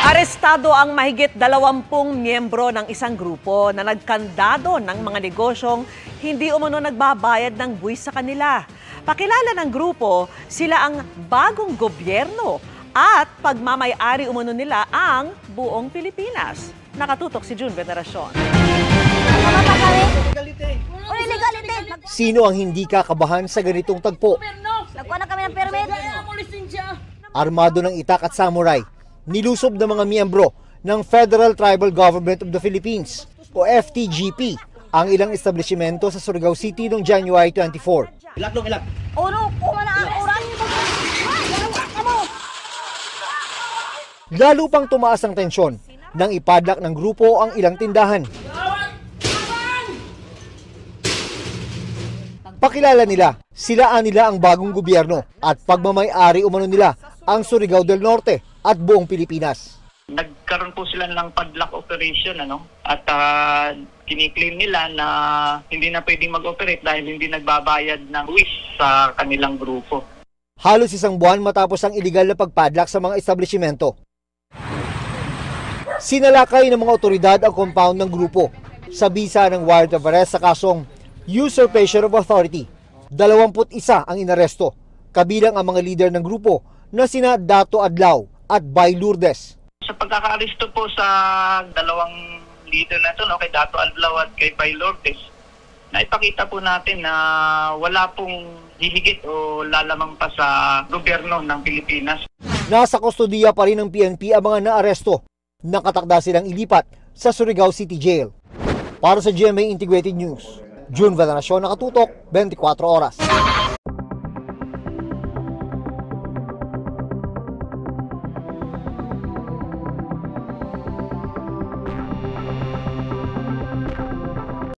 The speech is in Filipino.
Arestado ang mahigit 20 miyembro ng isang grupo na nagkandado ng mga negosyong hindi umano nagbabayad ng buwis sa kanila. Pakilala ng grupo, sila ang bagong gobyerno at pagmamay-ari umano nila ang buong Pilipinas. Nakatutok si June Veneracion. Sino ang hindi kakabahan sa ganitong tagpo? Nagkuha na kami ng permit. Armado ng itak at samurai, nilusob ng mga miyembro ng Federal Tribal Government of the Philippines o FTGP ang ilang establishmento sa Surigao City noong January 24. Ilak. Uno, kuha na ang oras. Lalo pang tumaas ang tensyon nang ipadlak ng grupo ang ilang tindahan. Pakilala nila, silaan nila ang bagong gobyerno at pagmamay-ari umano nila ang Surigao del Norte at buong Pilipinas. Nagkaroon po sila ng padlock operation at kiniklaim nila na hindi na pwedeng mag-operate dahil hindi nagbabayad ng buwis sa kanilang grupo. Halos isang buwan matapos ang iligal na pagpadlock sa mga establishmento. Sinalakay ng mga otoridad ang compound ng grupo sa bisa ng warrant of arrest sa kasong usurpation of authority. 21 ang inaresto, kabilang ang mga leader ng grupo na sina Dato Adlaw at Bay Lourdes. Sa pagkakaaresto po sa dalawang leader na ito, kay Dato Adlaw at kay Bay Lourdes, naipakita po natin na wala pong hihigit o lalamang pa sa gobyerno ng Pilipinas. Nasa kustodiya pa rin ng PNP ang mga naaresto. Nakatakda silang ilipat sa Surigao City Jail. Para sa GMA Integrated News, June Veneracion, nakatutok, 24 oras.